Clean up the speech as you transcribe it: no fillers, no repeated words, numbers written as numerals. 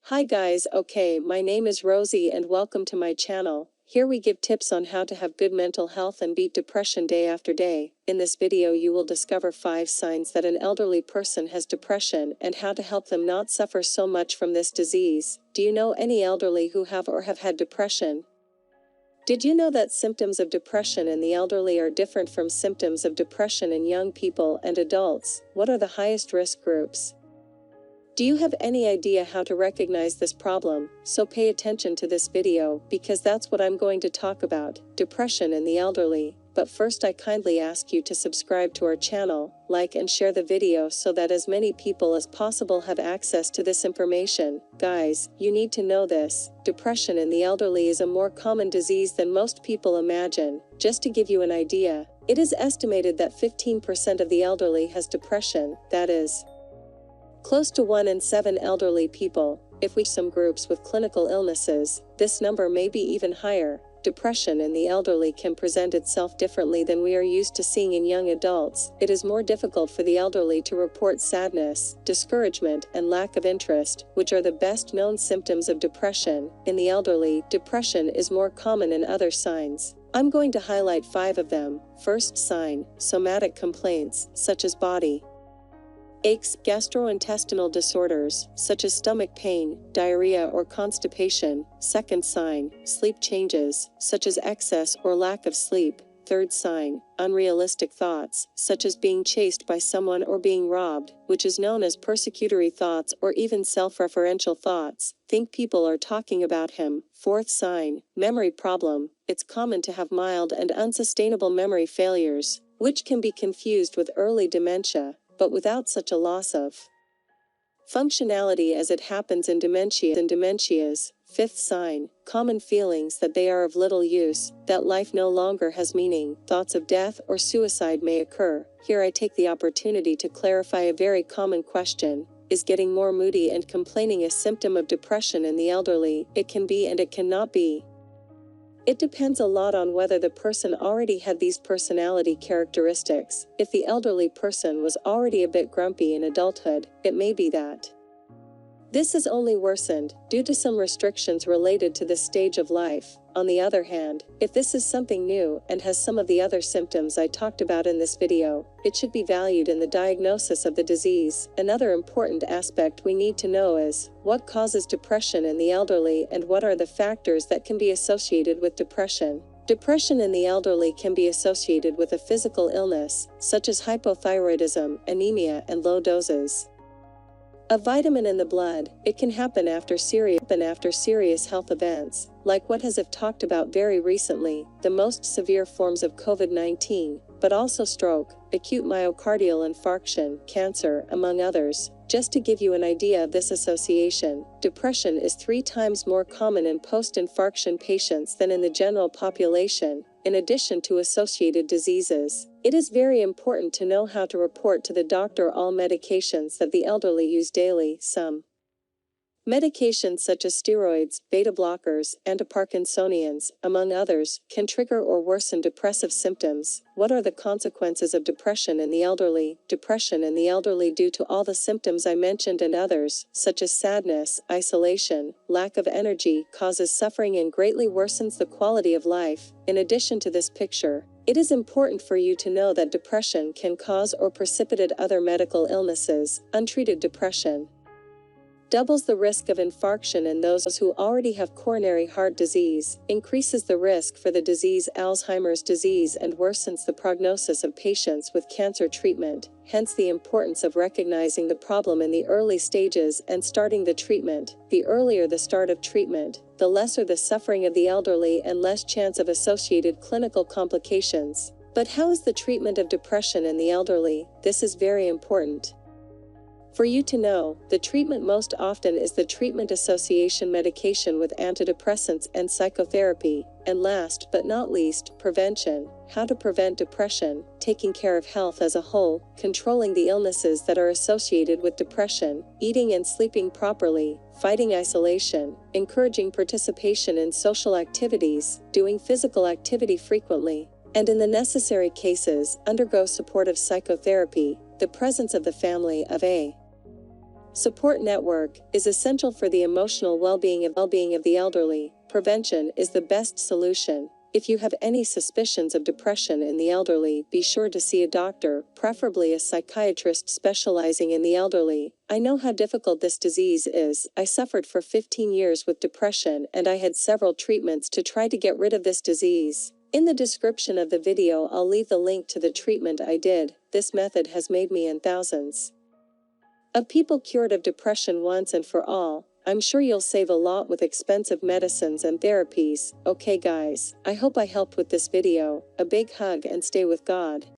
Hi guys, okay, my name is Rosie and welcome to my channel. Here we give tips on how to have good mental health and beat depression day after day. In this video you will discover 5 signs that an elderly person has depression and how to help them not suffer so much from this disease. Do you know any elderly who have or have had depression? Did you know that symptoms of depression in the elderly are different from symptoms of depression in young people and adults? What are the highest risk groups? Do you have any idea how to recognize this problem? So pay attention to this video, because that's what I'm going to talk about, depression in the elderly. But first I kindly ask you to subscribe to our channel, like and share the video so that as many people as possible have access to this information. Guys, you need to know this. Depression in the elderly is a more common disease than most people imagine. Just to give you an idea, it is estimated that 15% of the elderly has depression, that is, close to 1 in 7 elderly people. If we some groups with clinical illnesses, this number may be even higher. Depression in the elderly can present itself differently than we are used to seeing in young adults. It is more difficult for the elderly to report sadness, discouragement, and lack of interest, which are the best known symptoms of depression. In the elderly, depression is more common in other signs. I'm going to highlight 5 of them. First sign, somatic complaints, such as body aches, gastrointestinal disorders, such as stomach pain, diarrhea or constipation. Second sign, sleep changes, such as excess or lack of sleep. Third sign, unrealistic thoughts, such as being chased by someone or being robbed, which is known as persecutory thoughts or even self-referential thoughts. Think people are talking about him. Fourth sign, memory problem. It's common to have mild and unsustainable memory failures, which can be confused with early dementia, but without such a loss of functionality as it happens in dementias. Fifth sign, common feelings that they are of little use, that life no longer has meaning. Thoughts of death or suicide may occur. Here I take the opportunity to clarify a very common question. Is getting more moody and complaining a symptom of depression in the elderly? It can be and it cannot be. It depends a lot on whether the person already had these personality characteristics. If the elderly person was already a bit grumpy in adulthood, it may be that this is only worsened due to some restrictions related to this stage of life. On the other hand, if this is something new and has some of the other symptoms I talked about in this video, it should be valued in the diagnosis of the disease. Another important aspect we need to know is what causes depression in the elderly and what are the factors that can be associated with depression. Depression in the elderly can be associated with a physical illness, such as hypothyroidism, anemia, and low doses a vitamin in the blood. It can happen after serious health events, like what has talked about very recently, the most severe forms of COVID-19, but also stroke, acute myocardial infarction, cancer, among others. Just to give you an idea of this association, depression is 3 times more common in post-infarction patients than in the general population. In addition to associated diseases, it is very important to know how to report to the doctor all medications that the elderly use daily. Some medications such as steroids, beta blockers, antiparkinsonians, among others, can trigger or worsen depressive symptoms. What are the consequences of depression in the elderly? Depression in the elderly due to all the symptoms I mentioned and others, such as sadness, isolation, lack of energy, causes suffering and greatly worsens the quality of life. In addition to this picture, it is important for you to know that depression can cause or precipitate other medical illnesses. Untreated depression doubles the risk of infarction in those who already have coronary heart disease, increases the risk for the disease Alzheimer's disease, and worsens the prognosis of patients with cancer treatment. Hence the importance of recognizing the problem in the early stages and starting the treatment. The earlier the start of treatment, the lesser the suffering of the elderly and less chance of associated clinical complications. But how is the treatment of depression in the elderly? This is very important for you to know. The treatment most often is the treatment association medication with antidepressants and psychotherapy. And last but not least, prevention. How to prevent depression, taking care of health as a whole, controlling the illnesses that are associated with depression, eating and sleeping properly, fighting isolation, encouraging participation in social activities, doing physical activity frequently, and in the necessary cases, undergo supportive psychotherapy. The presence of the family of a Support network is essential for the emotional well-being of the elderly. Prevention is the best solution. If you have any suspicions of depression in the elderly, be sure to see a doctor, preferably a psychiatrist specializing in the elderly. I know how difficult this disease is. I suffered for 15 years with depression, and I had several treatments to try to get rid of this disease. In the description of the video, I'll leave the link to the treatment I did. This method has made me and thousands of people cured of depression once and for all. I'm sure you'll save a lot with expensive medicines and therapies. Okay guys, I hope I helped with this video. A big hug and stay with God.